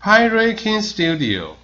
High-ranking studio.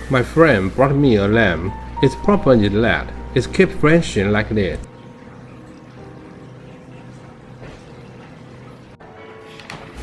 My friend brought me a lamp. It's properly LED. It keeps flashing like this.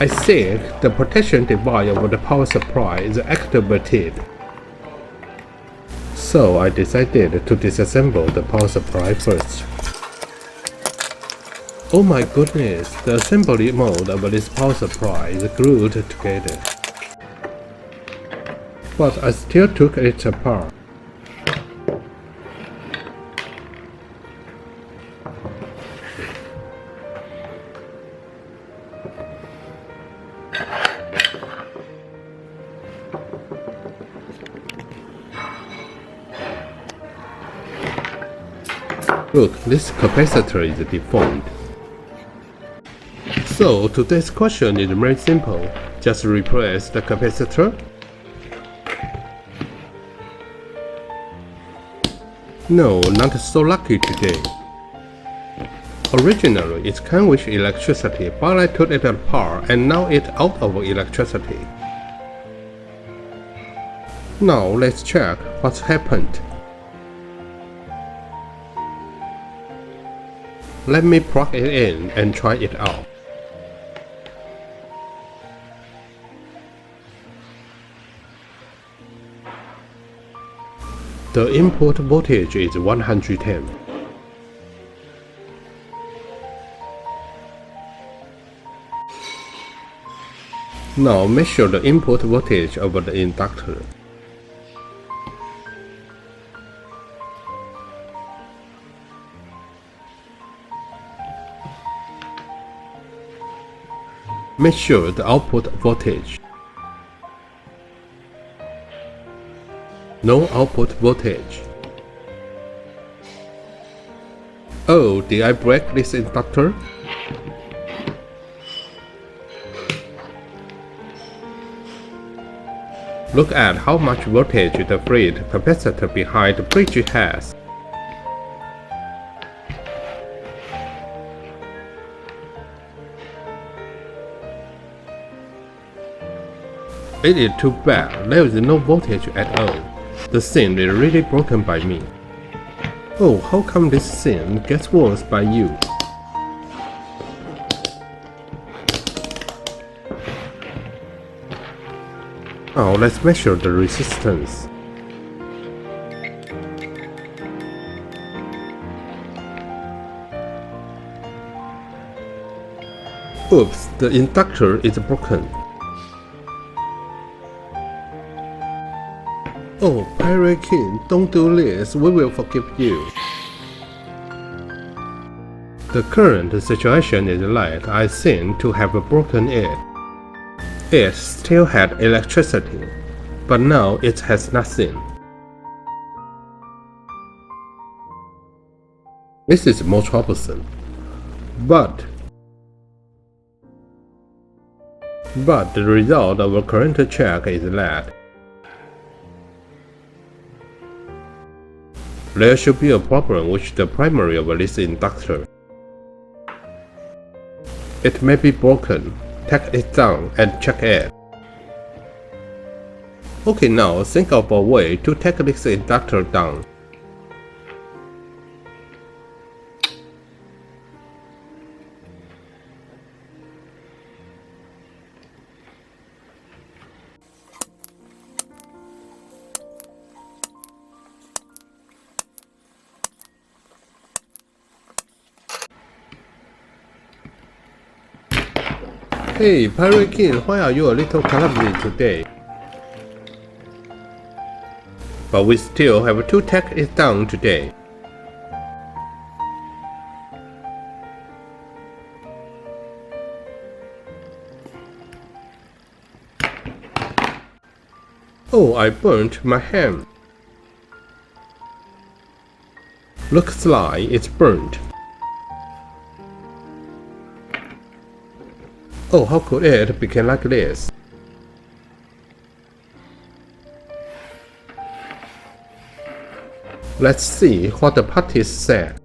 I think the protection device over the power supply is activated. So I decided to disassemble the power supply first. Oh my goodness, the assembly mode of this power supply is glued together. But I still took it apart. Look, this capacitor is deformed. So today's question is very simple. Just replace the capacitor? No, not so lucky today. Originally it came with electricity, but I took it apart and now it's out of electricity. Now let's check what's happened. Let me plug it in and try it out. The input voltage is 110. Now measure the input voltage over the inductor. Measure the output voltage. No output voltage. Oh, did I break this inductor? Look at how much voltage the freed capacitor behind the bridge has. It is too bad, there is no voltage at all. The scene is really broken by me. Oh, how come this scene gets worse by you? Now let's measure the resistance. Oops, the inductor is broken. Oh, Pirate King, don't do this, we will forgive you. The current situation is like I seem to have broken it. It still had electricity, but now it has nothing. This is more troublesome. But the result of a current check is that there should be a problem with the primary of this inductor. It may be broken. Take it down and check it. Okay, now think of a way to take this inductor down. Hey, Pirate King, why are you a little clumsy today? But we still have to take it down today. Oh, I burnt my hand. Looks like it's burnt. Oh, how could it become like this? Let's see what the parties said.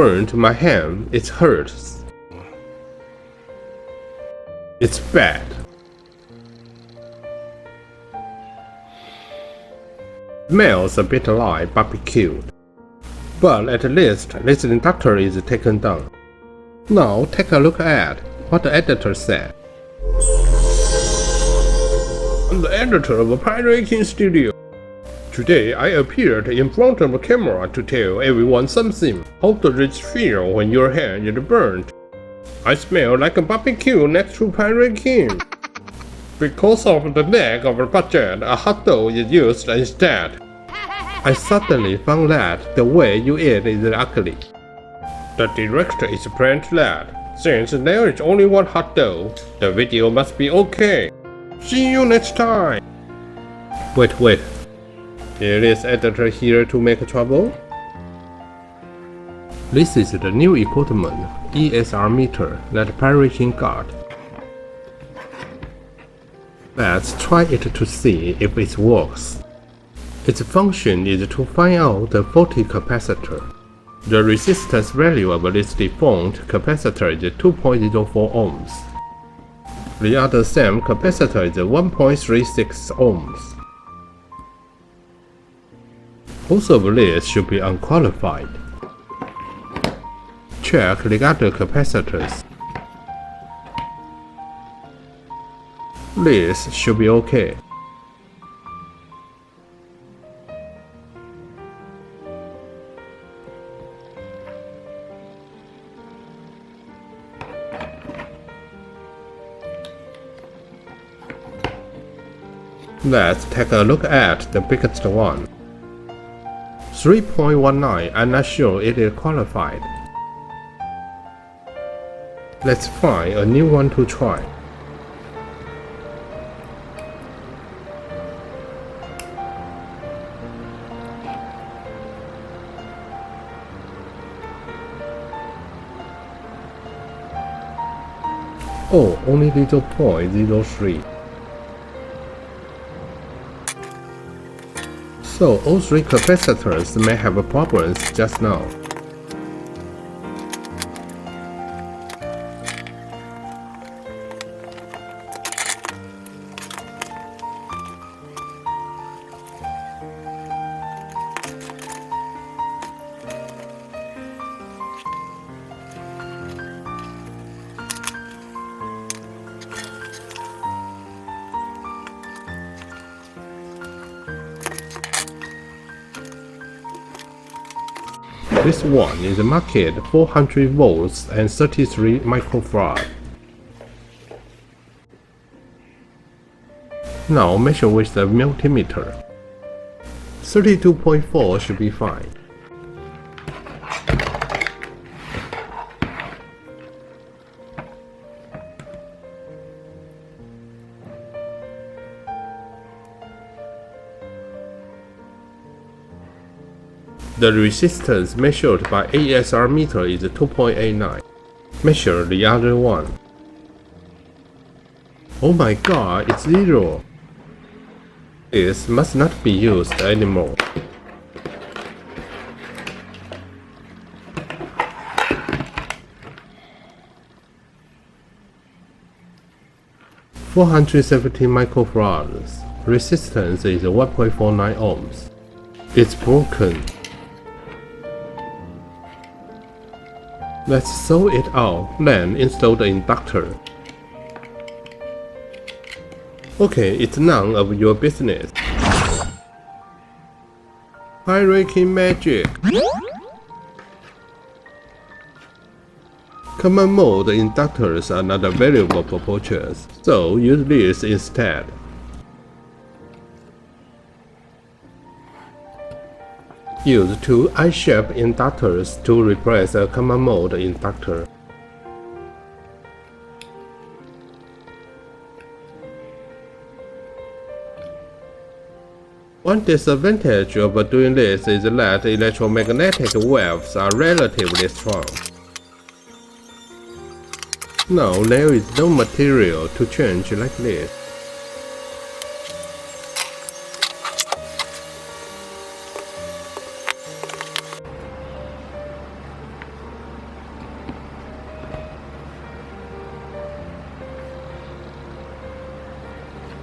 burned my hand. It hurts. It's bad. Smells a bit like barbecue. But at least this inductor is taken down. Now take a look at what the editor said. I'm the editor of Pirating Studio. Today I appeared in front of the camera to tell everyone something. How does it feel when your hand is burnt? I smell like a barbecue next to Pirating. Because of the lack of budget, a hot dog is used instead. I suddenly found that the way you eat is ugly. The director is plain that since there is only one hot dog, the video must be okay. See you next time. Wait. Is this editor here to make trouble? This is the new equipment, esay meter, that Pirating got. Let's try it to see if it works. Its function is to find out the faulty capacitor. The resistance value of this default capacitor is 2.04 ohms. The other same capacitor is 1.36 ohms. Both of these should be unqualified. Check the other capacitors. This should be okay. Let's take a look at the biggest one. 3.19, I'm not sure it is qualified. Let's find a new one to try. Oh, only 0.03. So all three capacitors may have problems just now. This one is marked 400 volts and 33 microfarad. Now measure with the multimeter. 32.4 should be fine. The resistance measured by esay meter is 2.89. Measure the other one. Oh my god, it's 0. This must not be used anymore. $470 microfarads. Resistance is 1.49 ohms. It's broken. Let's saw it out, then install the inductor. Okay, it's none of your business. Pirating magic. Common mode inductors are not available for purchase, so use this instead. Use two I-shaped inductors to replace a common mode inductor. One disadvantage of doing this is that electromagnetic waves are relatively strong. Now there is no material to change like this.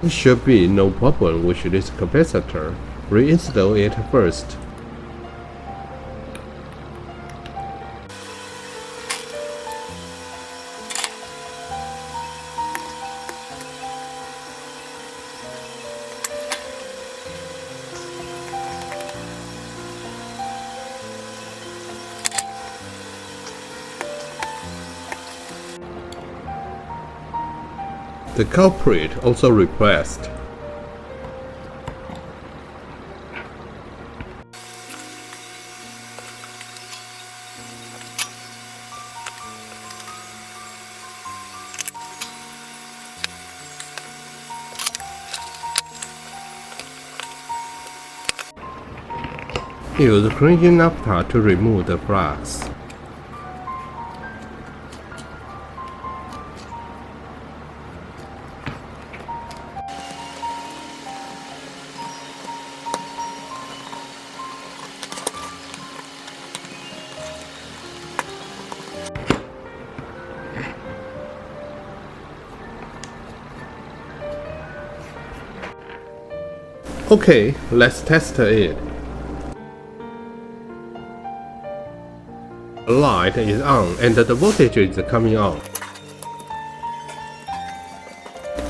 There should be no problem with this capacitor. Reinstall it first. The culprit also replaced. Use clean naphtha to remove the flux. Okay, let's test it. The light is on and the voltage is coming on.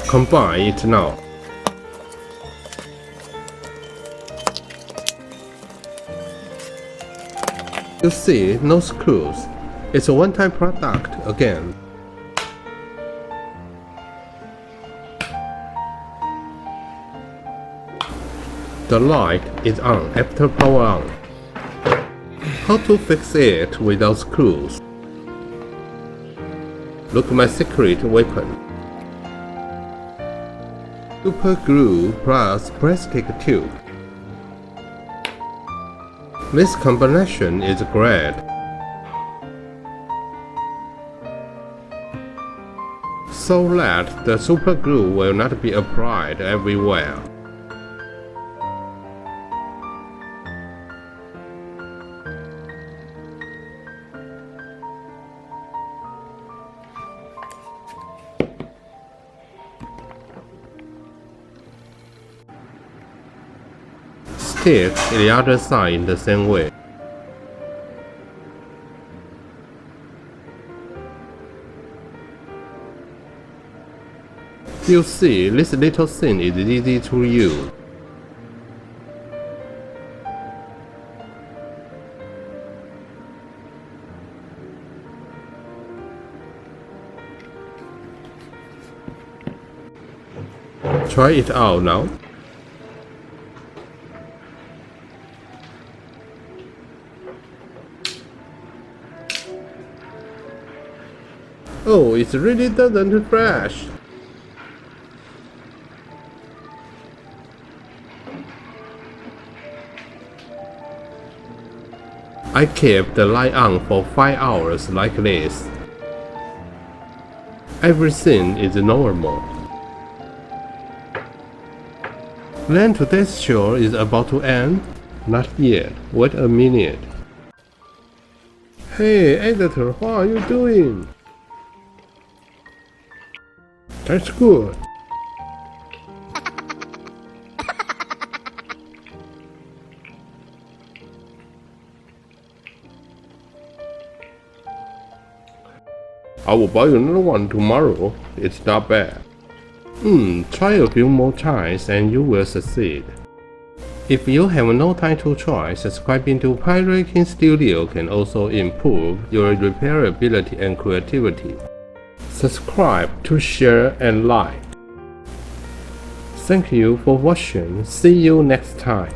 Combine it now. You see, no screws. It's a one-time product again. The light is on after power on. How to fix it without screws? Look at my secret weapon. Super glue plus plastic tube. This combination is great. So that the super glue will not be applied everywhere. Stick the other side in the same way. You see, this little thing is easy to use. Try it out now. Oh, it really doesn't flash. I kept the light on for 5 hours like this. Everything is normal. Then today's show is about to end? Not yet. Wait a minute. Hey, editor, what are you doing? That's good. I will buy another one tomorrow. It's not bad. Try a few more times and you will succeed. If you have no time to try, subscribing to Pirate King Studio can also improve your repairability and creativity. Subscribe to share and like. Thank you for watching. See you next time.